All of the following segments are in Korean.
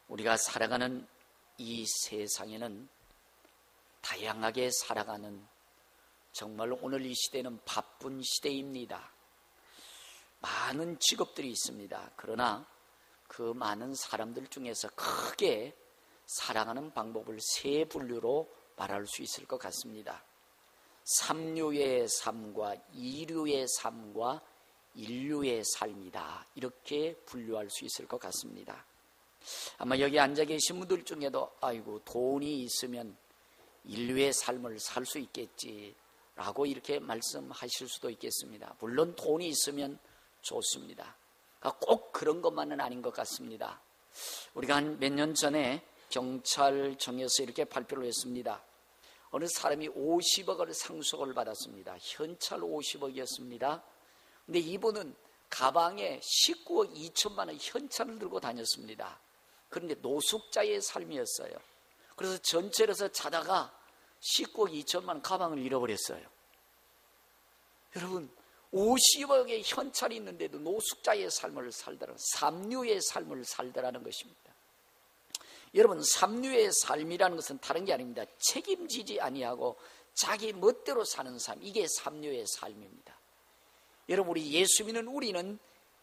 우리가 살아가는 이 세상에는 다양하게 살아가는, 정말 오늘 이 시대는 바쁜 시대입니다. 많은 직업들이 있습니다. 그러나 그 많은 사람들 중에서 크게 살아가는 방법을 세 분류로 말할 수 있을 것 같습니다. 삼류의 삶과 이류의 삶과 인류의 삶이다, 이렇게 분류할 수 있을 것 같습니다. 아마 여기 앉아 계신 분들 중에도 아이고 돈이 있으면 인류의 삶을 살 수 있겠지 라고 이렇게 말씀하실 수도 있겠습니다. 물론 돈이 있으면 좋습니다. 꼭 그런 것만은 아닌 것 같습니다. 우리가 한 몇 년 전에 경찰청에서 이렇게 발표를 했습니다. 어느 사람이 50억을 상속을 받았습니다. 현찰 50억이었습니다. 근데 이분은 가방에 19억 2천만 원 현찰을 들고 다녔습니다. 그런데 노숙자의 삶이었어요. 그래서 전철에서 자다가 19억 2천만 원 가방을 잃어버렸어요. 여러분, 50억의 현찰이 있는데도 노숙자의 삶을 살더라, 삼류의 삶을 살더라는 것입니다. 여러분, 삼류의 삶이라는 것은 다른 게 아닙니다. 책임지지 아니하고 자기 멋대로 사는 삶, 이게 삼류의 삶입니다. 여러분, 우리 예수 믿는 우리는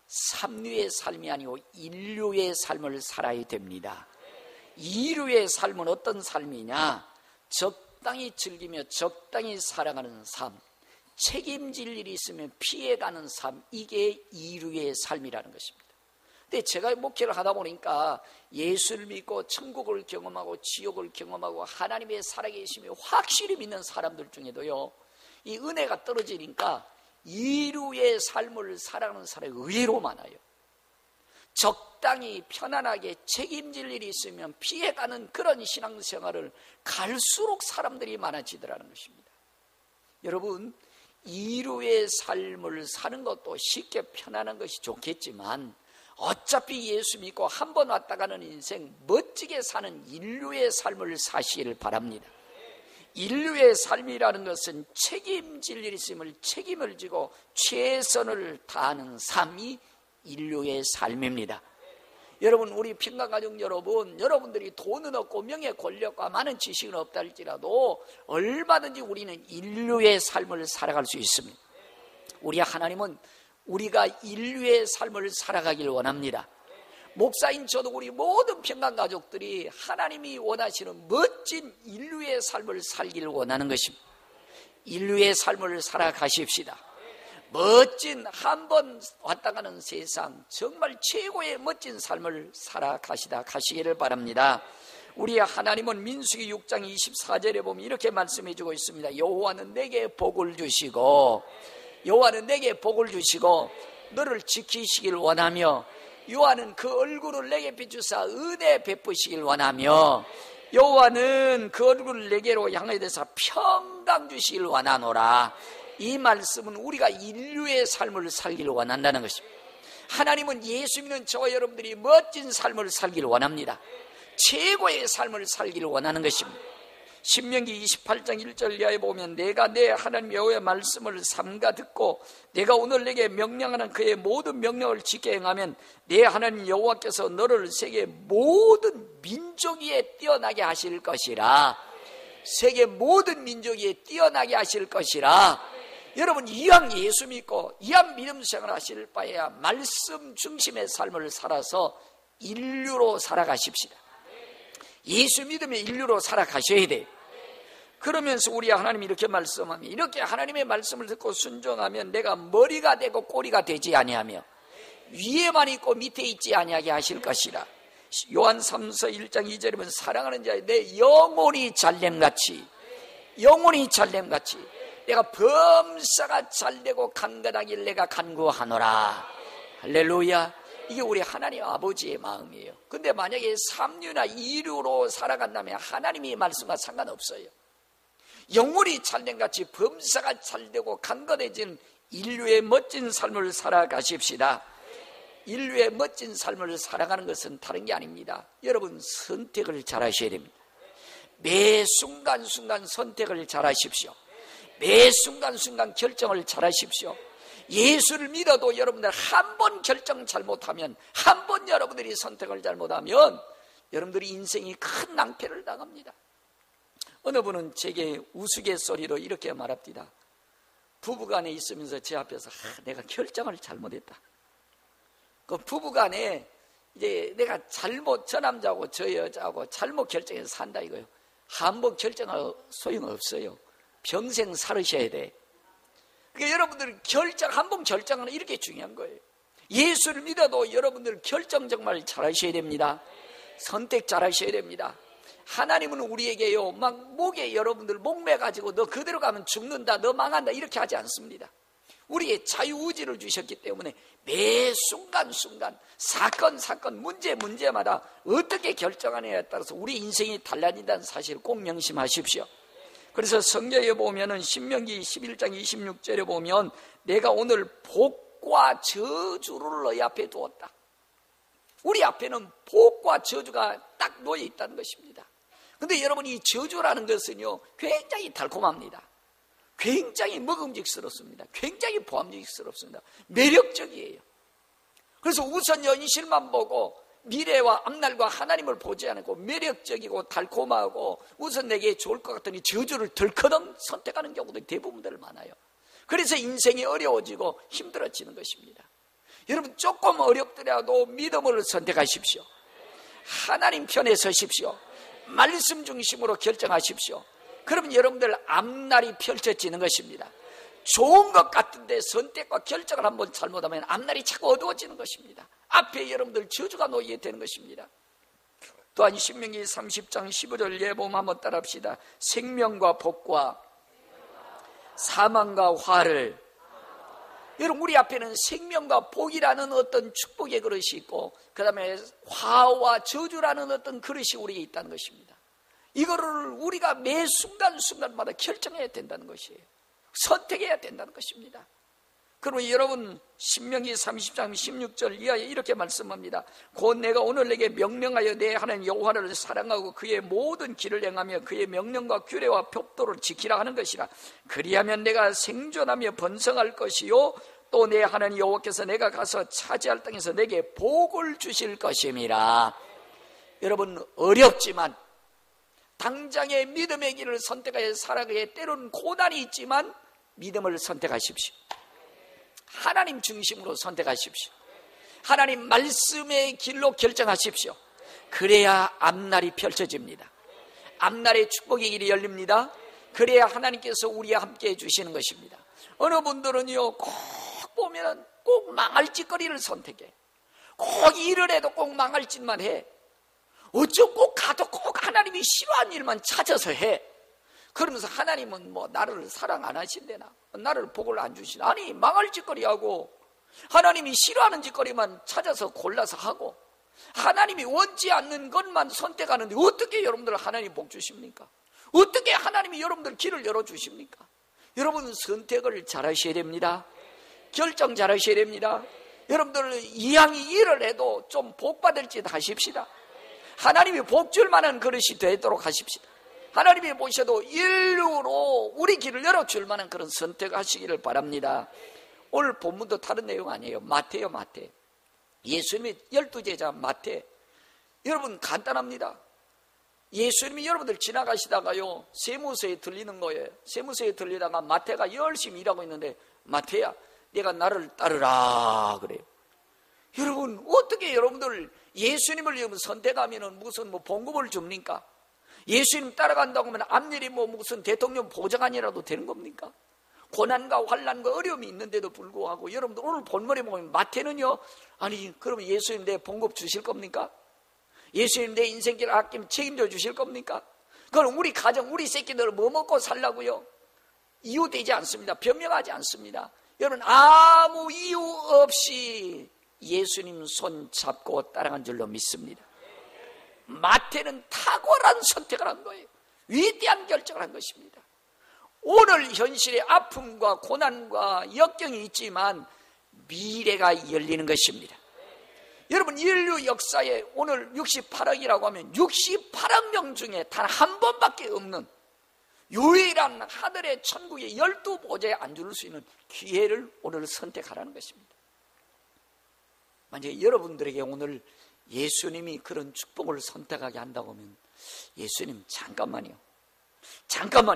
삼류의 삶이 아니고 인류의 삶을 살아야 됩니다. 이류의 삶은 어떤 삶이냐? 적당히 즐기며 적당히 살아가는 삶, 책임질 일이 있으면 피해가는 삶, 이게 이류의 삶이라는 것입니다. 근데 제가 목회를 하다 보니까 예수를 믿고 천국을 경험하고 지옥을 경험하고 하나님의 살아계심을 확실히 믿는 사람들 중에도요, 이 은혜가 떨어지니까 이류의 삶을 살아가는 사람이 의외로 많아요. 적당히 편안하게 책임질 일이 있으면 피해가는 그런 신앙생활을 갈수록 사람들이 많아지더라는 것입니다. 여러분, 이류의 삶을 사는 것도 쉽게 편안한 것이 좋겠지만 어차피 예수 믿고 한 번 왔다 가는 인생 멋지게 사는 인류의 삶을 사시기를 바랍니다. 인류의 삶이라는 것은 책임질 일이 있음을 책임을 지고 최선을 다하는 삶이 인류의 삶입니다. 여러분, 우리 평강가족 여러분, 여러분들이 돈은 없고 명예 권력과 많은 지식은 없다 할지라도 얼마든지 우리는 인류의 삶을 살아갈 수 있습니다. 우리 하나님은 우리가 인류의 삶을 살아가길 원합니다. 목사인 저도 우리 모든 평강가족들이 하나님이 원하시는 멋진 인류의 삶을 살기를 원하는 것입니다. 인류의 삶을 살아가십시다. 멋진, 한 번 왔다 가는 세상, 정말 최고의 멋진 삶을 살아가시다 가시기를 바랍니다. 우리 하나님은 민수기 6장 24절에 보면 이렇게 말씀해 주고 있습니다. 여호와는 내게 복을 주시고, 여호와는 내게 복을 주시고 너를 지키시길 원하며, 여호와는 그 얼굴을 내게 비추사 은혜 베푸시길 원하며, 여호와는 그 얼굴을 내게로 향하여 대사 평강 주시길 원하노라. 이 말씀은 우리가 인류의 삶을 살기를 원한다는 것입니다. 하나님은 예수 믿는 저와 여러분들이 멋진 삶을 살기를 원합니다. 최고의 삶을 살기를 원하는 것입니다. 신명기 28장 1절 이하에 보면 내가 내 하나님 여호와의 말씀을 삼가 듣고 내가 오늘 내게 명령하는 그의 모든 명령을 지켜 행하면 내 하나님 여호와께서 너를 세계 모든 민족 위에 뛰어나게 하실 것이라. 세계 모든 민족 위에 뛰어나게 하실 것이라. 여러분, 이왕 예수 믿고 이왕 믿음 생활 하실 바에야 말씀 중심의 삶을 살아서 인류로 살아가십시다. 예수 믿으면 인류로 살아가셔야 돼요. 그러면서 우리 하나님이 이렇게 말씀하면, 이렇게 하나님의 말씀을 듣고 순종하면 내가 머리가 되고 꼬리가 되지 아니하며 위에만 있고 밑에 있지 아니하게 하실 것이라. 요한 3서 1장 2절에 보면 사랑하는 자여 내 영혼이 잘됨같이, 영혼이 잘됨같이 내가 범사가 잘되고 강건하길 내가 간구하노라. 할렐루야. 이게 우리 하나님 아버지의 마음이에요. 근데 만약에 삼류나 이류로 살아간다면 하나님의 말씀과 상관없어요. 영혼이 잘됨같이 범사가 잘되고 강건해진 인류의 멋진 삶을 살아가십시다. 인류의 멋진 삶을 살아가는 것은 다른 게 아닙니다. 여러분, 선택을 잘 하셔야 됩니다. 매 순간순간 선택을 잘 하십시오. 매 순간순간 결정을 잘 하십시오. 예수를 믿어도 여러분들 한 번 결정 잘못하면, 한 번 여러분들이 선택을 잘못하면 여러분들이 인생이 큰 낭패를 당합니다. 어느 분은 제게 우스갯소리로 이렇게 말합니다. 부부간에 있으면서 제 앞에서 내가 결정을 잘못했다. 그 부부간에 이제 내가 잘못, 저 남자하고 저 여자하고 잘못 결정해서 산다 이거예요. 한번 결정할 소용없어요. 평생 살으셔야 돼. 그러니까 여러분들 한번 결정하는 이렇게 중요한 거예요. 예수를 믿어도 여러분들 결정 정말 잘하셔야 됩니다. 선택 잘하셔야 됩니다. 하나님은 우리에게요, 막 목에 여러분들 목매가지고 너 그대로 가면 죽는다, 너 망한다 이렇게 하지 않습니다. 우리의 자유의지를 주셨기 때문에 매 순간순간 사건 문제마다 어떻게 결정하느냐에 따라서 우리 인생이 달라진다는 사실을 꼭 명심하십시오. 그래서 성경에 보면은 신명기 11장 26절에 보면 내가 오늘 복과 저주를 너희 앞에 두었다. 우리 앞에는 복과 저주가 딱 놓여 있다는 것입니다. 그런데 여러분, 이 저주라는 것은요 굉장히 달콤합니다. 굉장히 먹음직스럽습니다. 굉장히 보암직스럽습니다. 매력적이에요. 그래서 우선 현실만 보고 미래와 앞날과 하나님을 보지 않고 매력적이고 달콤하고 우선 내게 좋을 것 같더니 저주를 덜커덩 선택하는 경우도 대부분들 많아요. 그래서 인생이 어려워지고 힘들어지는 것입니다. 여러분, 조금 어렵더라도 믿음을 선택하십시오. 하나님 편에 서십시오. 말씀 중심으로 결정하십시오. 그러면 여러분들 앞날이 펼쳐지는 것입니다. 좋은 것 같은데 선택과 결정을 한번 잘못하면 앞날이 자꾸 어두워지는 것입니다. 앞에 여러분들 저주가 놓이게 되는 것입니다. 또한 신명기 30장 15절 예보음 한번 따라합시다. 생명과 복과 사망과 화를, 여러분 우리 앞에는 생명과 복이라는 어떤 축복의 그릇이 있고 그 다음에 화와 저주라는 어떤 그릇이 우리에게 있다는 것입니다. 이거를 우리가 매 순간순간마다 결정해야 된다는 것이에요. 선택해야 된다는 것입니다. 그러면 여러분 신명기 30장 16절 이하에 이렇게 말씀합니다. 곧 내가 오늘 내게 명령하여 내 하나님 여호와를 사랑하고 그의 모든 길을 행하며 그의 명령과 규례와 법도를 지키라 하는 것이라. 그리하면 내가 생존하며 번성할 것이요 또 내 하나님 여호와께서 내가 가서 차지할 땅에서 내게 복을 주실 것임이라. 여러분, 어렵지만 당장의 믿음의 길을 선택하여 살아가기에 때로는 고난이 있지만 믿음을 선택하십시오. 하나님 중심으로 선택하십시오. 하나님 말씀의 길로 결정하십시오. 그래야 앞날이 펼쳐집니다. 앞날의 축복의 길이 열립니다. 그래야 하나님께서 우리와 함께 해주시는 것입니다. 어느 분들은요 꼭 보면 꼭 망할 짓거리를 선택해. 꼭 일을 해도 꼭 망할 짓만 해. 어쩌 꼭 가도 꼭 하나님이 싫어하는 일만 찾아서 해. 그러면서 하나님은 뭐 나를 사랑 안 하신대나, 나를 복을 안 주시나. 아니, 망할 짓거리하고 하나님이 싫어하는 짓거리만 찾아서 골라서 하고 하나님이 원치 않는 것만 선택하는데 어떻게 여러분들 하나님 복 주십니까? 어떻게 하나님이 여러분들 길을 열어주십니까? 여러분 선택을 잘 하셔야 됩니다. 결정 잘 하셔야 됩니다. 여러분들 이왕이 일을 해도 좀 복 받을 짓 하십시다. 하나님이 복 줄 만한 그릇이 되도록 하십시다. 하나님이 보셔도 인류로 우리 길을 열어줄 만한 그런 선택하시기를 바랍니다. 오늘 본문도 다른 내용 아니에요. 마태요, 마태. 예수님의 12제자 마태. 여러분 간단합니다. 예수님이 여러분들 지나가시다가요 세무서에 들리는 거예요. 세무서에 들리다가 마태가 열심히 일하고 있는데 마태야 내가 나를 따르라 그래요. 여러분 어떻게 여러분들 예수님을 선택하면 무슨 뭐 봉급을 줍니까? 예수님 따라간다고 하면 앞일이 뭐 무슨 대통령 보좌관이라도 되는 겁니까? 고난과 환난과 어려움이 있는데도 불구하고 여러분들 오늘 본문에 보면 마태는요, 아니 그러면 예수님 내 봉급 주실 겁니까? 예수님 내 인생길 아끼면 책임져 주실 겁니까? 그럼 우리 가정 우리 새끼들 뭐 먹고 살라고요? 이유 되지 않습니다. 변명하지 않습니다. 여러분 아무 이유 없이 예수님 손 잡고 따라간 줄로 믿습니다. 마태는 탁월한 선택을 한 거예요. 위대한 결정을 한 것입니다. 오늘 현실의 아픔과 고난과 역경이 있지만 미래가 열리는 것입니다. 여러분 인류 역사에 오늘 68억이라고 하면 68억 명 중에 단 한 번밖에 없는 유일한 하늘의 천국의 12보좌에 앉을 수 있는 기회를 오늘 선택하라는 것입니다. 만약에 여러분들에게 오늘 예수님이 그런 축복을 선택하게 한다고 하면, 예수님 잠깐만요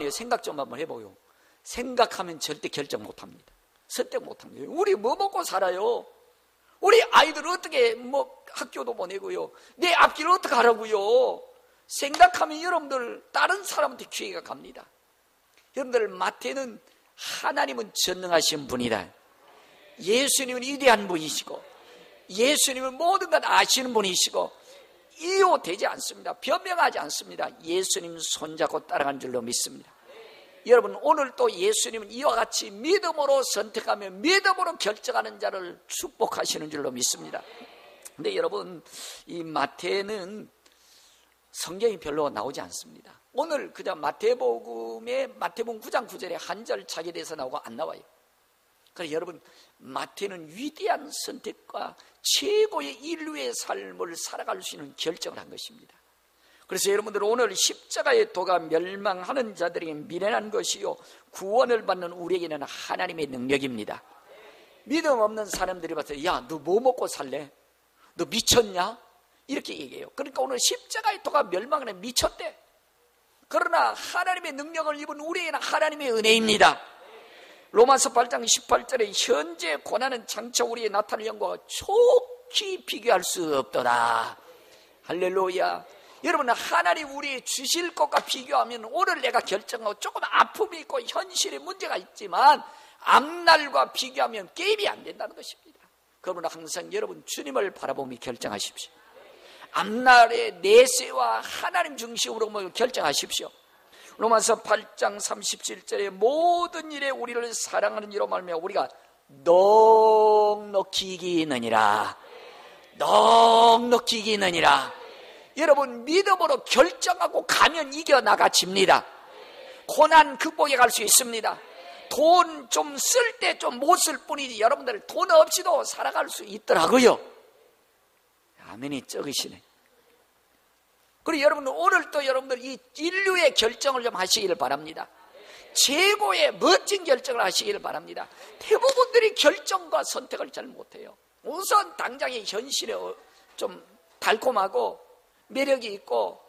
생각 좀 한번 해보요. 생각하면 절대 결정 못합니다. 선택 못합니다. 우리 뭐 먹고 살아요? 우리 아이들을 어떻게 학교도 보내고요, 내 앞길을 어떻게 하라고요? 생각하면 여러분들 다른 사람한테 기회가 갑니다. 여러분들, 마태는 하나님은 전능하신 분이다, 예수님은 위대한 분이시고 예수님은 모든 것 아시는 분이시고 이유되지 않습니다. 변명하지 않습니다. 예수님 손잡고 따라간 줄로 믿습니다. 여러분, 오늘 또 예수님은 이와 같이 믿음으로 선택하며 믿음으로 결정하는 자를 축복하시는 줄로 믿습니다. 근데 여러분, 이 마태는 성경이 별로 나오지 않습니다. 오늘 그저 마태복음 9장 9절에 한 절 자기에 대해서 나오고 안 나와요. 그래서 여러분, 마태는 위대한 선택과 최고의 인류의 삶을 살아갈 수 있는 결정을 한 것입니다. 그래서 여러분들, 오늘 십자가의 도가 멸망하는 자들에게 미련한 것이요 구원을 받는 우리에게는 하나님의 능력입니다. 믿음 없는 사람들이 봐서, 야, 너 뭐 먹고 살래? 너 미쳤냐? 이렇게 얘기해요. 그러니까 오늘 십자가의 도가 멸망하는 미쳤대. 그러나 하나님의 능력을 입은 우리에게는 하나님의 은혜입니다. 로마서 8장 18절에 현재 고난은 장차 우리의 나타날 영광과 좋게 비교할 수 없도다. 할렐루야. 여러분, 하나님 우리 주실 것과 비교하면 오늘 내가 결정하고 조금 아픔이 있고 현실에 문제가 있지만 앞날과 비교하면 게임이 안 된다는 것입니다. 그러므로 항상 여러분, 주님을 바라보며 결정하십시오. 앞날의 내세와 하나님 중심으로 결정하십시오. 로마서 8장 37절에 모든 일에 우리를 사랑하는 이로 말미암아 우리가 넉넉히 이기느니라. 넉넉히 이기느니라. 여러분, 믿음으로 결정하고 가면 이겨나가집니다. 고난 극복해 갈 수 있습니다. 돈 좀 쓸 때 좀 못 쓸 뿐이지 여러분들 돈 없이도 살아갈 수 있더라고요. 아멘이 적으시네. 그리고 여러분, 오늘 또 여러분들 이 인류의 결정을 좀 하시기를 바랍니다. 최고의 멋진 결정을 하시기를 바랍니다. 대부분들이 결정과 선택을 잘 못해요. 우선 당장의 현실에 좀 달콤하고 매력이 있고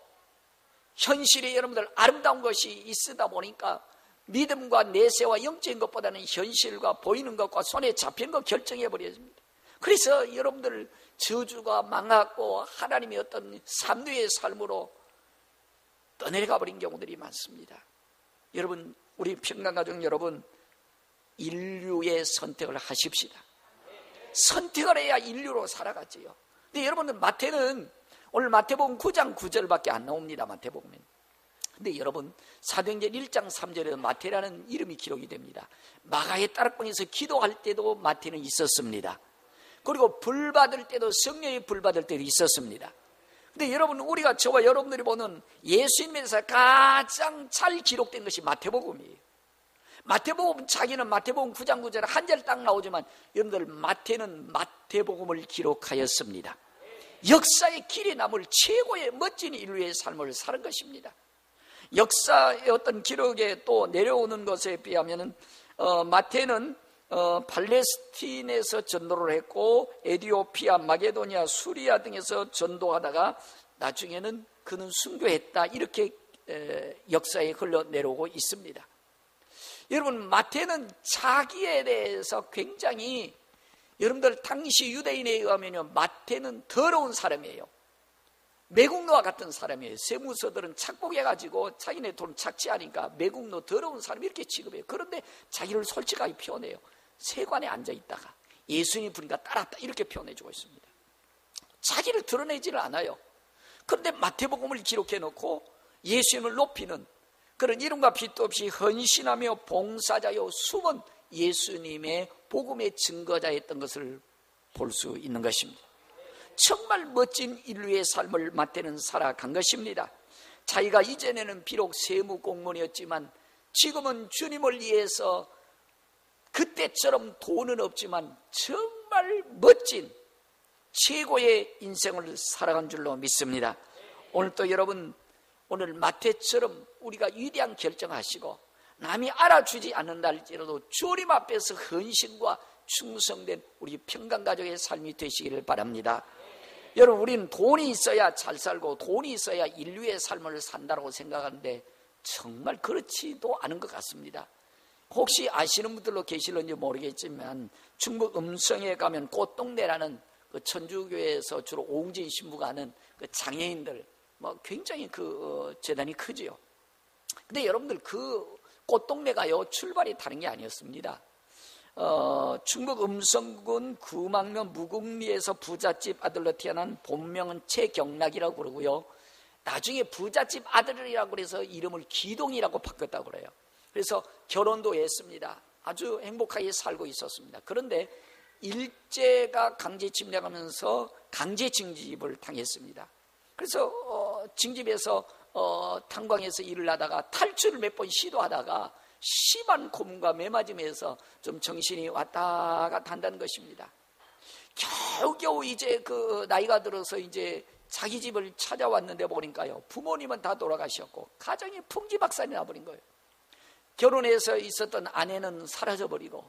현실에 여러분들 아름다운 것이 있으다 보니까 믿음과 내세와 영적인 것보다는 현실과 보이는 것과 손에 잡히는 것 결정해버렸습니다. 그래서 여러분들 저주가 망하고 하나님의 어떤 삼류의 삶으로 떠내려가 버린 경우들이 많습니다. 여러분, 우리 평강가족 여러분, 인류의 선택을 하십시다. 선택을 해야 인류로 살아가지요. 근데 여러분은 마태는 오늘 마태복음 9장 9절밖에 안 나옵니다. 마태복음은. 근데 여러분, 사도행전 1장 3절에 마태라는 이름이 기록이 됩니다. 마가의 따르방에서 기도할 때도 마태는 있었습니다. 그리고 불 받을 때도, 성령의 불 받을 때도 있었습니다. 근데 여러분, 우리가 저와 여러분들이 보는 예수님에서 가장 잘 기록된 것이 마태복음이에요. 마태복음, 자기는 마태복음 9장 9절에 한 절 딱 나오지만 여러분들, 마태는 마태복음을 기록하였습니다. 역사의 길이 남을 최고의 멋진 인류의 삶을 사는 것입니다. 역사의 어떤 기록에 또 내려오는 것에 비하면은 마태는 팔레스틴에서 전도를 했고 에티오피아, 마게도니아, 수리아 등에서 전도하다가 나중에는 그는 순교했다, 이렇게 역사에 흘러내려오고 있습니다. 여러분, 마태는 자기에 대해서 굉장히, 여러분들 당시 유대인에 의하면 마태는 더러운 사람이에요. 매국노와 같은 사람이에요. 세무서들은 착복해가지고 자기네 돈 착취하니까 매국노, 더러운 사람 이렇게 취급해요. 그런데 자기를 솔직하게 표현해요. 세관에 앉아있다가 예수님 부르니까 따랐다, 이렇게 표현해주고 있습니다. 자기를 드러내지를 않아요. 그런데 마태복음을 기록해놓고 예수님을 높이는 그런 이름과 빚도 없이 헌신하며 봉사자요 숨은 예수님의 복음의 증거자였던 것을 볼 수 있는 것입니다. 정말 멋진 인류의 삶을 마태는 살아간 것입니다. 자기가 이전에는 비록 세무공무원이었지만 지금은 주님을 위해서 그때처럼 돈은 없지만 정말 멋진 최고의 인생을 살아간 줄로 믿습니다. 오늘 또 여러분, 오늘 마태처럼 우리가 위대한 결정하시고 남이 알아주지 않는다 할지라도 주님 앞에서 헌신과 충성된 우리 평강가족의 삶이 되시기를 바랍니다. 여러분, 우리는 돈이 있어야 잘 살고 돈이 있어야 인류의 삶을 산다고 생각하는데 정말 그렇지도 않은 것 같습니다. 혹시 아시는 분들도 계실런지 모르겠지만 충북 음성에 가면 꽃동네라는 그 천주교에서 주로 오웅진 신부가 하는 그 장애인들 굉장히 재단이 크지요. 근데 여러분들 그 꽃동네가요 출발이 다른 게 아니었습니다. 충북 음성군 구망면 무국리에서 부잣집 아들로 태어난 본명은 최경락이라고 그러고요. 나중에 부잣집 아들이라고 그래서 이름을 기동이라고 바꿨다고 그래요. 그래서 결혼도 했습니다. 아주 행복하게 살고 있었습니다. 그런데 일제가 강제 침략하면서 강제 징집을 당했습니다. 그래서 징집에서 탄광에서 일을 하다가 탈출을 몇 번 시도하다가 심한 고문과 매맞음에서 좀 정신이 왔다 갔다 한다는 것입니다. 겨우겨우 이제 나이가 들어서 이제 자기 집을 찾아왔는데 보니까요, 부모님은 다 돌아가셨고 가정이 풍지박산이 나버린 거예요. 결혼해서 있었던 아내는 사라져버리고,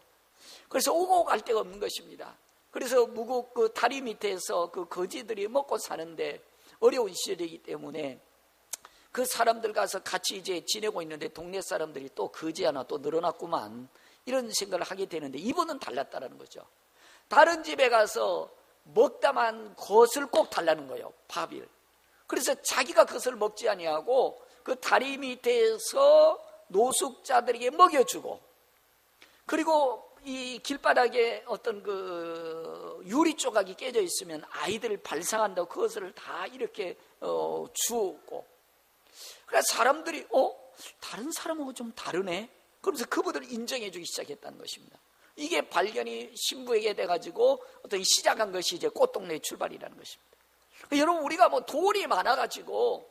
그래서 오고 갈 데가 없는 것입니다. 그래서 무국 다리 밑에서 거지들이 먹고 사는데 어려운 시절이기 때문에 그 사람들 가서 같이 이제 지내고 있는데 동네 사람들이 또 거지 하나 또 늘어났구만, 이런 생각을 하게 되는데 이분은 달랐다라는 거죠. 다른 집에 가서 먹다만 것을 꼭 달라는 거예요, 밥을. 그래서 자기가 그것을 먹지 아니하고 그 다리 밑에서 노숙자들에게 먹여주고, 그리고 이 길바닥에 어떤 유리 조각이 깨져 있으면 아이들을 발상한다고 그것을 다 이렇게 주고, 그래서 사람들이 다른 사람하고 좀 다르네, 그러면서 그분들을 인정해주기 시작했다는 것입니다. 이게 발견이 신부에게 돼가지고 어떤 시작한 것이 이제 꽃동네의 출발이라는 것입니다. 여러분, 우리가 돈이 많아가지고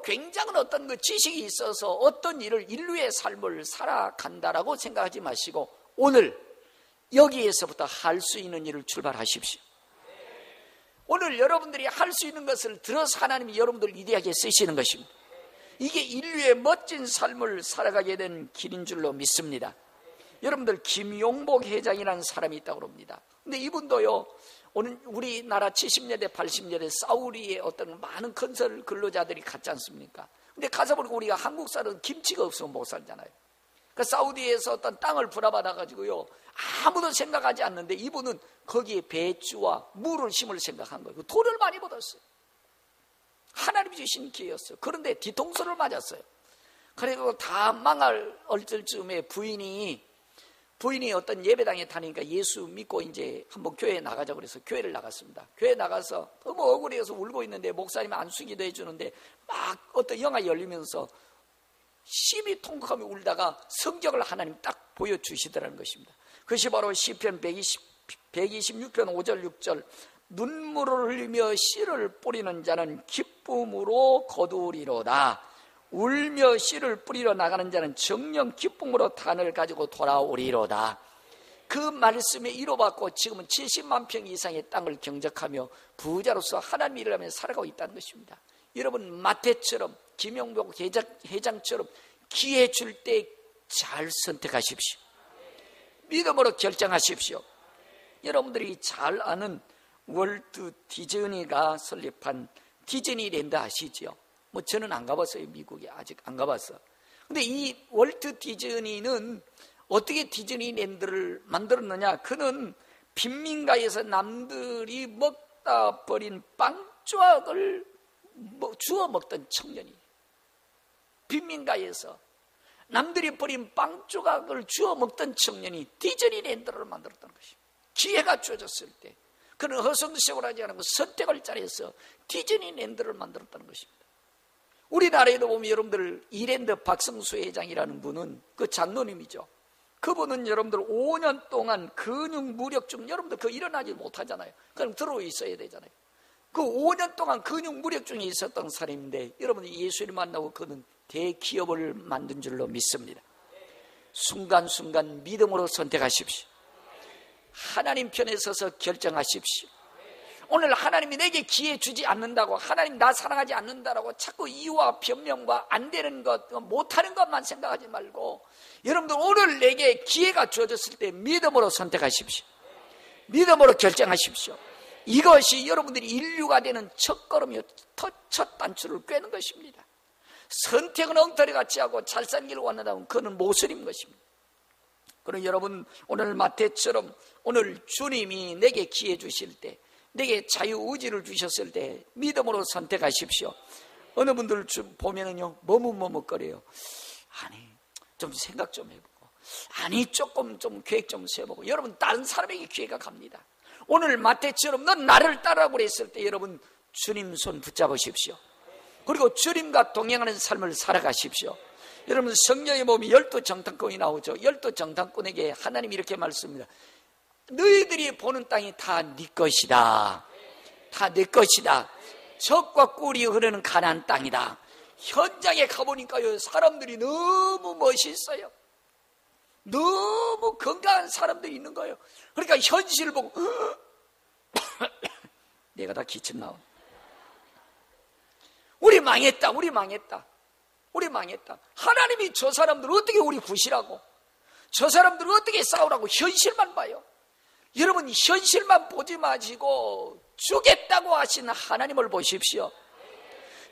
굉장한 어떤 지식이 있어서 어떤 일을 인류의 삶을 살아간다라고 생각하지 마시고 오늘 여기에서부터 할 수 있는 일을 출발하십시오. 오늘 여러분들이 할 수 있는 것을 들어서 하나님이 여러분들을 위대하게 쓰시는 것입니다. 이게 인류의 멋진 삶을 살아가게 된 길인 줄로 믿습니다. 여러분들, 김용복 회장이라는 사람이 있다고 합니다. 근데 이분도요, 오늘 우리나라 70년대 80년대 사우디의 어떤 많은 건설 근로자들이 갔지 않습니까? 근데 가서 보니까 우리가 한국 사람은 김치가 없으면 못 살잖아요. 그러니까 사우디에서 어떤 땅을 분할받아 가지고요, 아무도 생각하지 않는데 이분은 거기에 배추와 물을 심을 생각한 거예요. 돈을 많이 받았어요. 하나님이 주신 기회였어요. 그런데 뒤통수를 맞았어요. 그리고 다 망할 얼떨쯤에 부인이 어떤 예배당에 다니니까 예수 믿고 이제 한번 교회에 나가자고 그래서 교회를 나갔습니다. 교회에 나가서 너무 억울해서 울고 있는데 목사님이 안수기도 해주는데 막 어떤 영화 열리면서 심히 통곡하며 울다가 성경을 하나님 딱 보여주시더라는 것입니다. 그것이 바로 시편 126편 5절 6절 눈물을 흘리며 씨를 뿌리는 자는 기쁨으로 거두리로다. 울며 씨를 뿌리러 나가는 자는 정령 기쁨으로 단을 가지고 돌아오리로다. 그 말씀에 이로받고 지금은 70만 평 이상의 땅을 경작하며 부자로서 하나님 일을 하며 살아가고 있다는 것입니다. 여러분, 마태처럼 김용복 회장처럼 기회 줄 때 잘 선택하십시오. 믿음으로 결정하십시오. 여러분들이 잘 아는 월트 디즈니가 설립한 디즈니랜드 아시죠? 저는 안 가봤어요. 미국에 아직 안 가봤어. 근데 이 월트 디즈니는 어떻게 디즈니랜드를 만들었느냐? 그는 빈민가에서 남들이 먹다 버린 빵 조각을 주워 먹던 청년이에요. 빈민가에서 남들이 버린 빵 조각을 주워 먹던 청년이 디즈니랜드를 만들었다는 것입니다. 기회가 주어졌을 때 그는 허송세월하지 하지 않고 선택을 잘해서 디즈니랜드를 만들었다는 것입니다. 우리나라에도 보면 여러분들 이랜드 박성수 회장이라는 분은 그 장로님이죠. 그분은 여러분들 5년 동안 근육 무력증, 여러분들 일어나지 못하잖아요. 그럼 들어 있어야 되잖아요. 그 5년 동안 근육 무력증이 있었던 사람인데 여러분이 예수를 만나고 그는 대기업을 만든 줄로 믿습니다. 순간순간 믿음으로 선택하십시오. 하나님 편에 서서 결정하십시오. 오늘 하나님이 내게 기회 주지 않는다고, 하나님 나 사랑하지 않는다라고 자꾸 이유와 변명과 안 되는 것, 못하는 것만 생각하지 말고, 여러분들 오늘 내게 기회가 주어졌을 때 믿음으로 선택하십시오. 믿음으로 결정하십시오. 이것이 여러분들이 인류가 되는 첫걸음이요, 첫 단추를 꿰는 것입니다. 선택은 엉터리같이 하고 잘 사는 길을 원한다면 그거는 모순인 것입니다. 그럼 여러분, 오늘 마태처럼 오늘 주님이 내게 기회 주실 때, 내게 자유의지를 주셨을 때 믿음으로 선택하십시오. 어느 분들 보면은요, 머뭇머뭇거려요. 아니, 좀 생각 좀 해보고, 아니, 조금 좀 계획 좀 세워보고. 여러분, 다른 사람에게 기회가 갑니다. 오늘 마태처럼 넌 나를 따라고 그랬을 때 여러분, 주님 손 붙잡으십시오. 그리고 주님과 동행하는 삶을 살아가십시오. 여러분, 성령의 몸이 12정탐꾼이 나오죠. 12정탐꾼에게 하나님이 이렇게 말씀합니다. 너희들이 보는 땅이 다 네 것이다. 다 내 것이다. 젖과 꿀이 흐르는 가나안 땅이다. 현장에 가보니까요, 사람들이 너무 멋있어요. 너무 건강한 사람들이 있는 거예요. 그러니까 현실을 보고 내가 다 기침 나온. 우리 망했다. 우리 망했다. 우리 망했다. 하나님이 저 사람들을 어떻게 우리 구시라고, 저 사람들을 어떻게 싸우라고 현실만 봐요. 여러분, 현실만 보지 마시고 주겠다고 하시는 하나님을 보십시오.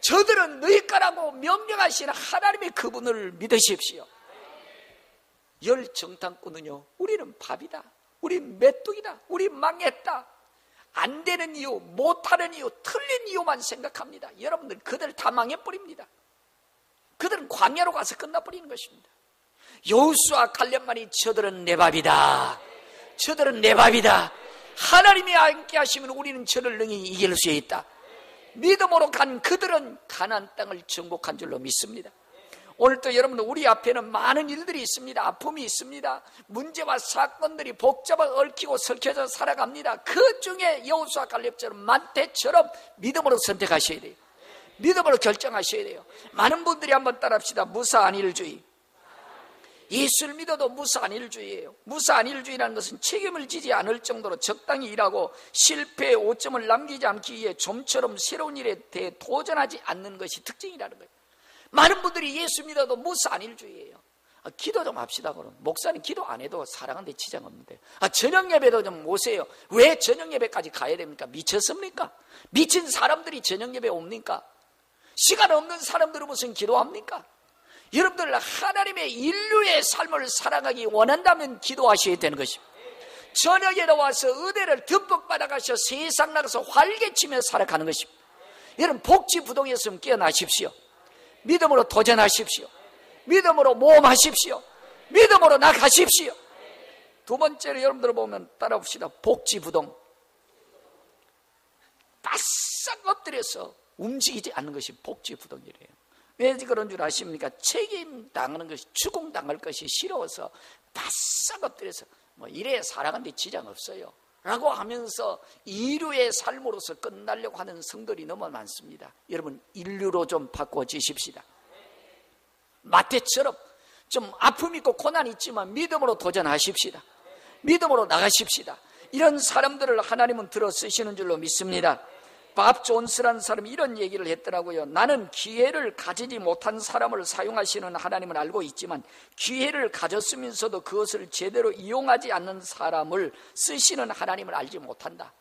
저들은 너희 거라고 명령하시는 하나님의 그분을 믿으십시오. 열 정탐꾼은요, 우리는 밥이다, 우리 메뚜기다, 우리 망했다, 안 되는 이유, 못하는 이유, 틀린 이유만 생각합니다. 여러분들, 그들 다 망해버립니다. 그들은 광야로 가서 끝나버리는 것입니다. 여호수아 갈렙만이 저들은 내 밥이다, 저들은 내 밥이다, 하나님이 함께 하시면 우리는 저를 능히 이길 수 있다. 믿음으로 간 그들은 가나안 땅을 정복한 줄로 믿습니다. 오늘도 여러분들, 우리 앞에는 많은 일들이 있습니다. 아픔이 있습니다. 문제와 사건들이 복잡하게 얽히고 설켜져 살아갑니다. 그 중에 여호수아 갈렙처럼 마태처럼 믿음으로 선택하셔야 돼요. 믿음으로 결정하셔야 돼요. 많은 분들이 한번 따라합시다. 무사안일주의. 예수를 믿어도 무사안일주의예요. 무사안일주의라는 것은 책임을 지지 않을 정도로 적당히 일하고 실패의 오점을 남기지 않기 위해 좀처럼 새로운 일에 대해 도전하지 않는 것이 특징이라는 거예요. 많은 분들이 예수 믿어도 무사안일주의예요. 기도 좀 합시다. 그럼 목사님 기도 안 해도 사랑하는데 지장 없는데, 저녁 예배도 좀 오세요. 왜 저녁 예배까지 가야 됩니까? 미쳤습니까? 미친 사람들이 저녁 예배 옵니까? 시간 없는 사람들은 무슨 기도합니까? 여러분들, 하나님의 인류의 삶을 살아가기 원한다면 기도하셔야 되는 것입니다. 저녁에 나와서 은혜를 듬뿍 받아가셔 세상 나가서 활개치며 살아가는 것입니다. 여러분, 복지부동에서 깨어나십시오. 믿음으로 도전하십시오. 믿음으로 모험하십시오. 믿음으로 나가십시오. 두 번째로 여러분들 보면 따라봅시다. 복지부동. 바싹 엎드려서 움직이지 않는 것이 복지부동이래요. 왜 그런 줄 아십니까? 책임 당하는 것이, 추궁당할 것이 싫어서 바싹 엎드려서 이래 살아가는데 지장 없어요 라고 하면서 인류의 삶으로서 끝나려고 하는 성들이 너무 많습니다. 여러분, 인류로 좀 바꿔주십시다. 마태처럼 좀 아픔 있고 고난 있지만 믿음으로 도전하십시다. 믿음으로 나가십시다. 이런 사람들을 하나님은 들어 쓰시는 줄로 믿습니다. 밥 존스라는 사람이 이런 얘기를 했더라고요. 나는 기회를 가지지 못한 사람을 사용하시는 하나님은 알고 있지만 기회를 가졌으면서도 그것을 제대로 이용하지 않는 사람을 쓰시는 하나님을 알지 못한다.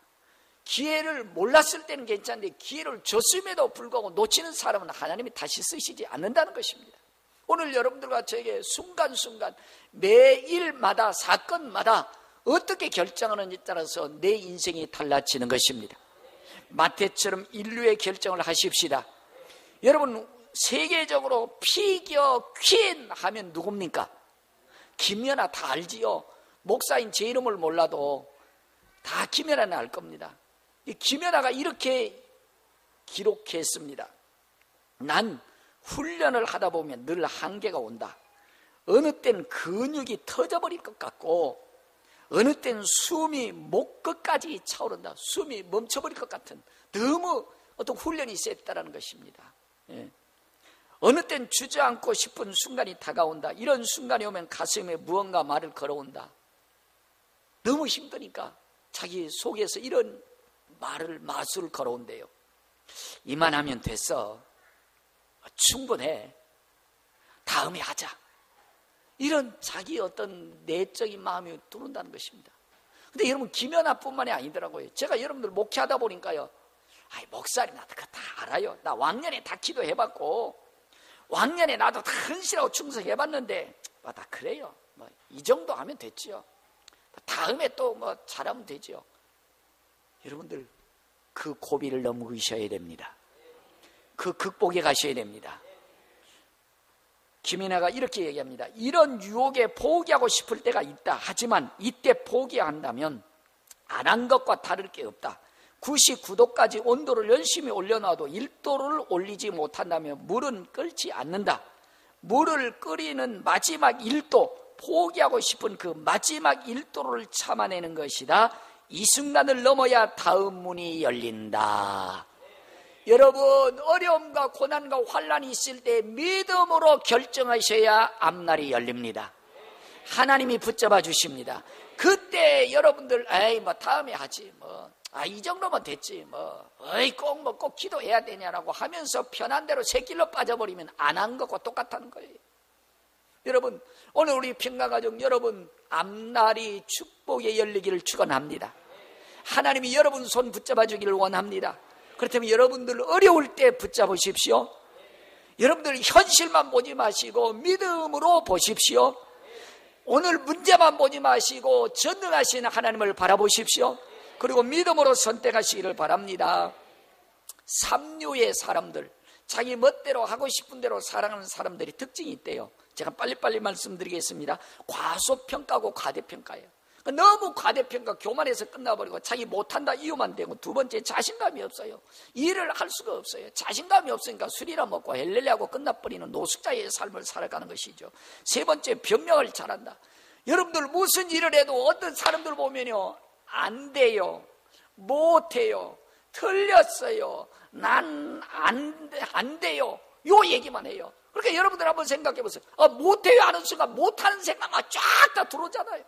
기회를 몰랐을 때는 괜찮은데 기회를 줬음에도 불구하고 놓치는 사람은 하나님이 다시 쓰시지 않는다는 것입니다. 오늘 여러분들과 저에게 순간순간 매일마다 사건마다 어떻게 결정하는지에 따라서 내 인생이 달라지는 것입니다. 마태처럼 인류의 결정을 하십시다. 여러분, 세계적으로 피겨 퀸 하면 누굽니까? 김연아 다 알지요. 목사인 제 이름을 몰라도 다 김연아는 알 겁니다. 이 김연아가 이렇게 기록했습니다. 난 훈련을 하다 보면 늘 한계가 온다. 어느 때는 근육이 터져버릴 것 같고 어느 때는 숨이 목 끝까지 차오른다. 숨이 멈춰버릴 것 같은 너무 어떤 훈련이 셌다는 것입니다. 예. 어느 때는 주저앉고 싶은 순간이 다가온다. 이런 순간이 오면 가슴에 무언가 말을 걸어온다. 너무 힘드니까 자기 속에서 이런 마술 걸어온대요. 이만하면 됐어. 충분해. 다음에 하자. 이런 자기 어떤 내적인 마음이 들어온다는 것입니다. 근데 여러분, 김연아뿐만이 아니더라고요. 제가 여러분들 목회하다 보니까요, 목사님 나도 그거 다 알아요. 나 왕년에 다 기도해봤고, 왕년에 나도 다 헌신하고 충성해봤는데 다 그래요. 이 정도 하면 됐지요. 다음에 또 잘하면 되지요. 여러분들, 그 고비를 넘으셔야 됩니다. 그 극복에 가셔야 됩니다. 김연아가 이렇게 얘기합니다. 이런 유혹에 포기하고 싶을 때가 있다. 하지만 이때 포기한다면 안 한 것과 다를 게 없다. 99도까지 온도를 열심히 올려놔도 1도를 올리지 못한다면 물은 끓지 않는다. 물을 끓이는 마지막 1도, 포기하고 싶은 그 마지막 1도를 참아내는 것이다. 이 순간을 넘어야 다음 문이 열린다. 여러분, 어려움과 고난과 환난이 있을 때 믿음으로 결정하셔야 앞날이 열립니다. 하나님이 붙잡아 주십니다. 그때 여러분들 다음에 하지 이 정도면 됐지 꼭 기도해야 되냐라고 하면서 편한 대로 새 길로 빠져버리면 안 한 것과 똑같다는 거예요. 여러분, 오늘 우리 평강가족 여러분, 앞날이 축복에 열리기를 축원합니다. 하나님이 여러분 손 붙잡아 주기를 원합니다. 그렇다면 여러분들 어려울 때 붙잡으십시오. 여러분들 현실만 보지 마시고 믿음으로 보십시오. 오늘 문제만 보지 마시고 전능하신 하나님을 바라보십시오. 그리고 믿음으로 선택하시기를 바랍니다. 삼류의 사람들, 자기 멋대로 하고 싶은 대로 살아가는 사람들이 특징이 있대요. 제가 빨리빨리 말씀드리겠습니다. 과소평가고 과대평가예요. 너무 과대평가, 교만해서 끝나버리고 자기 못한다 이유만 대고, 두 번째 자신감이 없어요. 일을 할 수가 없어요. 자신감이 없으니까 술이나 먹고 헬렐레하고 끝나버리는 노숙자의 삶을 살아가는 것이죠. 세 번째, 변명을 잘한다. 여러분들 무슨 일을 해도 어떤 사람들 보면요, 안 돼요, 못해요, 틀렸어요, 난 안 돼요, 요 얘기만 해요. 그러니까 여러분들 한번 생각해 보세요. 못해요 하는 순간 못하는 생각만 쫙 다 들어오잖아요.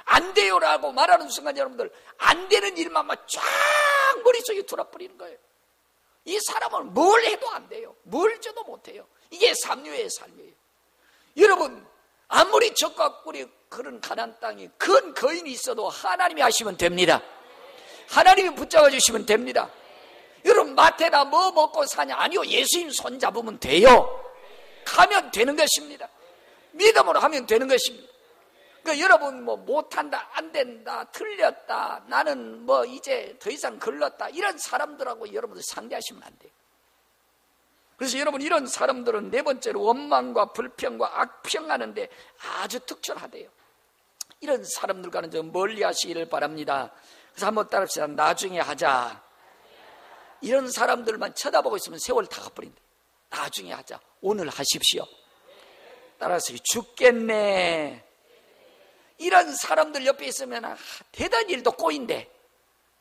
안 돼요라고 말하는 순간 여러분들 안 되는 일만 쫙 머릿속에 들어버리는 거예요. 이 사람은 뭘 해도 안 돼요. 뭘 줘도 못해요. 이게 삼류의 삶이에요. 여러분, 아무리 적과 꿀이 그런 가나안 땅에 큰 거인이 있어도 하나님이 하시면 됩니다. 하나님이 붙잡아 주시면 됩니다. 여러분, 마태나 뭐 먹고 사냐? 아니요, 예수님 손 잡으면 돼요. 가면 되는 것입니다. 믿음으로 하면 되는 것입니다. 그러니까 여러분 못한다, 안 된다, 틀렸다, 나는 이제 더 이상 걸렀다, 이런 사람들하고 여러분들 상대하시면 안 돼요. 그래서 여러분, 이런 사람들은 네 번째로 원망과 불평과 악평하는데 아주 특출하대요. 이런 사람들과는 좀 멀리 하시기를 바랍니다. 그래서 한번 따라합시다. 나중에 하자. 이런 사람들만 쳐다보고 있으면 세월 다 가버린다. 나중에 하자. 오늘 하십시오. 따라서 죽겠네. 이런 사람들 옆에 있으면 되던 일도 꼬인대.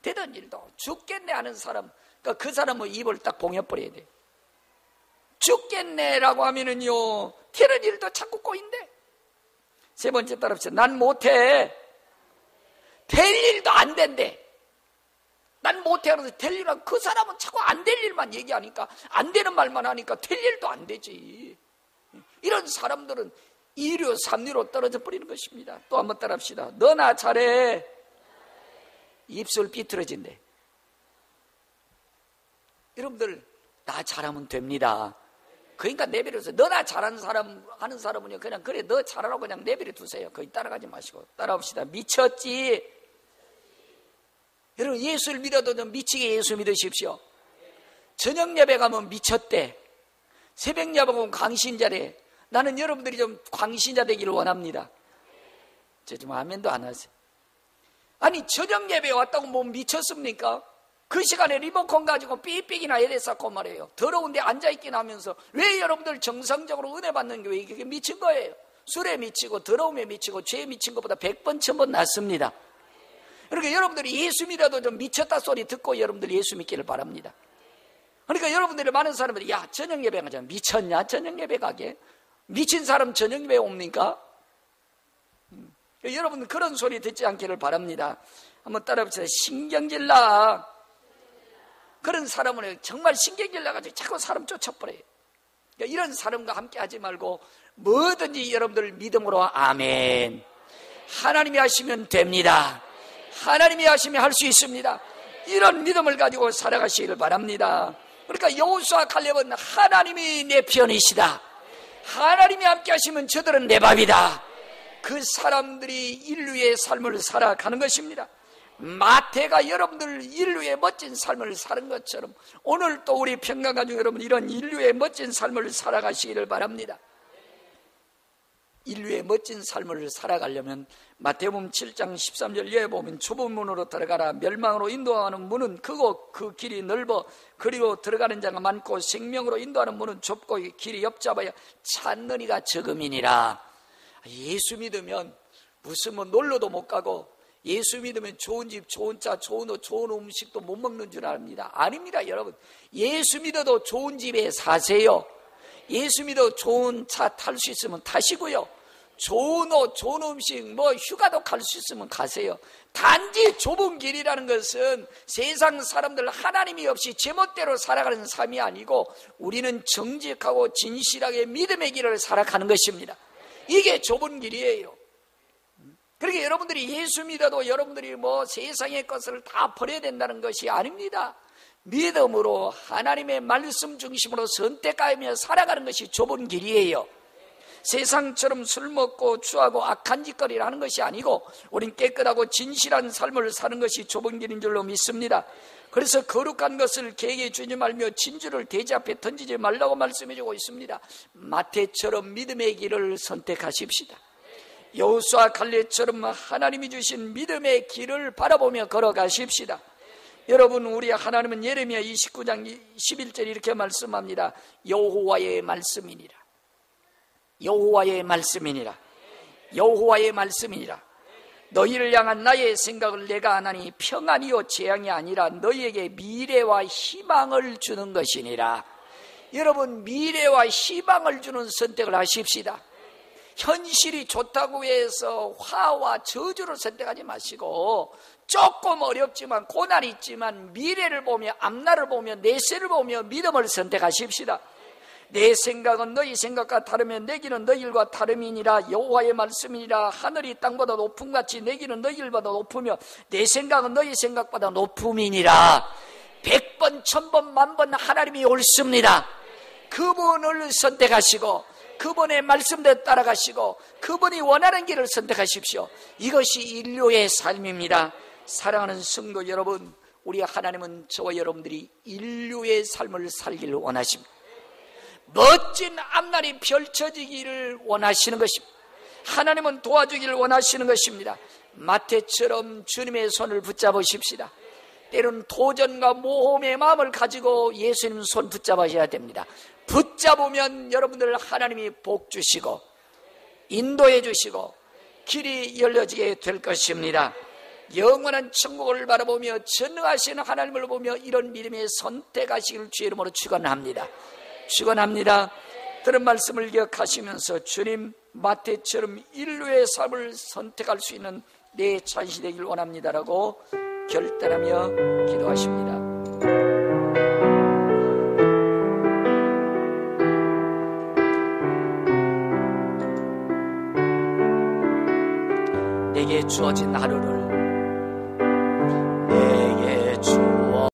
되던 일도 죽겠네 하는 사람, 그러니까 그 사람은 입을 딱 봉해버려야 돼. 죽겠네라고 하면은요, 되는 일도 자꾸 꼬인대. 세 번째 따라합시다. 난 못해. 될 일도 안 된대. 난 못해 하면서 될 일은, 그 사람은 자꾸 안 될 일만 얘기하니까, 안 되는 말만 하니까 될 일도 안 되지. 이런 사람들은 2류, 3류로 떨어져 버리는 것입니다. 또 한번 따라합시다. 너나 잘해. 입술 삐뚤어진대. 여러분들, 나 잘하면 됩니다. 그러니까 내버려서, 너나 잘하는 사람, 하는 사람은요, 그냥 그래, 너 잘하라고 그냥 내버려 두세요. 거기 따라가지 마시고. 따라합시다. 미쳤지? 여러분, 예수를 믿어도 좀 미치게 예수 믿으십시오. 저녁 예배 가면 미쳤대. 새벽 예배 가면 광신자래. 나는 여러분들이 좀 광신자 되기를 원합니다. 저 좀 아멘도 안 하세요. 아니, 저녁 예배에 왔다고 뭐 미쳤습니까? 그 시간에 리모컨 가지고 삑삑이나 이랬었고 말이에요. 더러운데 앉아있긴 하면서 왜 여러분들 정상적으로 은혜 받는 게 왜 이게 미친 거예요? 술에 미치고 더러움에 미치고 죄에 미친 것보다 100번 1000번 낫습니다. 그러니까 여러분들이 예수 믿어도 좀 미쳤다 소리 듣고 여러분들 예수 믿기를 바랍니다. 그러니까 여러분들이 많은 사람들이, 야, 저녁 예배 가자. 미쳤냐? 저녁 예배 가게? 미친 사람 저녁 예배 옵니까? 여러분 그런 소리 듣지 않기를 바랍니다. 한번 따라해보세요. 신경질 나. 그런 사람은 정말 신경질 나가지고 자꾸 사람 쫓아버려요. 그러니까 이런 사람과 함께 하지 말고 뭐든지 여러분들 믿음으로 아멘. 하나님이 하시면 됩니다. 하나님이 하시면 할 수 있습니다. 이런 믿음을 가지고 살아가시기를 바랍니다. 그러니까 여호수아 갈렙은 하나님이 내 편이시다. 하나님이 함께 하시면 저들은 내 밥이다. 그 사람들이 인류의 삶을 살아가는 것입니다. 마태가 여러분들 인류의 멋진 삶을 사는 것처럼 오늘 또 우리 평강가족 여러분 이런 인류의 멋진 삶을 살아가시기를 바랍니다. 인류의 멋진 삶을 살아가려면 마태복음 7장 13절에 보면 좁은 문으로 들어가라. 멸망으로 인도하는 문은 크고 그 길이 넓어 그리고 들어가는 자가 많고 생명으로 인도하는 문은 좁고 길이 엽잡아야 찾는 이가 적음이니라. 예수 믿으면 무슨 뭐 놀러도 못 가고 예수 믿으면 좋은 집, 좋은 차, 좋은 옷, 좋은 음식도 못 먹는 줄 압니다. 아닙니다, 여러분. 예수 믿어도 좋은 집에 사세요. 예수 믿어 좋은 차 탈 수 있으면 타시고요. 좋은 옷, 좋은 음식, 뭐 휴가도 갈 수 있으면 가세요. 단지 좁은 길이라는 것은 세상 사람들 하나님이 없이 제멋대로 살아가는 삶이 아니고 우리는 정직하고 진실하게 믿음의 길을 살아가는 것입니다. 이게 좁은 길이에요. 그러니까 여러분들이 예수 믿어도 여러분들이 뭐 세상의 것을 다 버려야 된다는 것이 아닙니다. 믿음으로 하나님의 말씀 중심으로 선택하며 살아가는 것이 좁은 길이에요. 세상처럼 술 먹고 취하고 악한 짓거리를 하는 것이 아니고 우린 깨끗하고 진실한 삶을 사는 것이 좁은 길인 줄로 믿습니다. 그래서 거룩한 것을 계획해 주지 말며 진주를 돼지 앞에 던지지 말라고 말씀해 주고 있습니다. 마태처럼 믿음의 길을 선택하십시다. 여호수아 갈렙처럼 하나님이 주신 믿음의 길을 바라보며 걸어가십시다. 여러분, 우리 하나님은 예레미야 29장 11절 이렇게 말씀합니다. 여호와의 말씀이니라. 여호와의 말씀이니라. 여호와의 말씀이니라. 너희를 향한 나의 생각을 내가 아나니 평안이요 재앙이 아니라 너희에게 미래와 희망을 주는 것이니라. 여러분, 미래와 희망을 주는 선택을 하십시다. 현실이 좋다고 해서 화와 저주를 선택하지 마시고 조금 어렵지만 고난이 있지만 미래를 보며 앞날을 보며 내세를 보며 믿음을 선택하십시다. 내 생각은 너희 생각과 다르며 내 길은 너희 일과 다름이니라. 여호와의 말씀이니라. 하늘이 땅보다 높음같이 내 길은 너희 일보다 높으며 내 생각은 너희 생각보다 높음이니라. 100번 1000번 10,000번 하나님이 옳습니다. 그분을 선택하시고 그분의 말씀대로 따라가시고 그분이 원하는 길을 선택하십시오. 이것이 인류의 삶입니다. 사랑하는 성도 여러분, 우리 하나님은 저와 여러분들이 인류의 삶을 살기를 원하십니다. 멋진 앞날이 펼쳐지기를 원하시는 것입니다. 하나님은 도와주기를 원하시는 것입니다. 마태처럼 주님의 손을 붙잡으십시다. 때로는 도전과 모험의 마음을 가지고 예수님 손 붙잡으셔야 됩니다. 붙잡으면 여러분들 하나님이 복 주시고 인도해 주시고 길이 열려지게 될 것입니다. 영원한 천국을 바라보며 전능하신 하나님을 보며 이런 믿음에 선택하시기를 주의 이름으로 축원합니다. 축원합니다. 들은 말씀을 기억하시면서 주님, 마태처럼 인류의 삶을 선택할 수 있는 내 자신이 되길 원합니다라고 결단하며 기도하십니다. 내게 주어진 하루를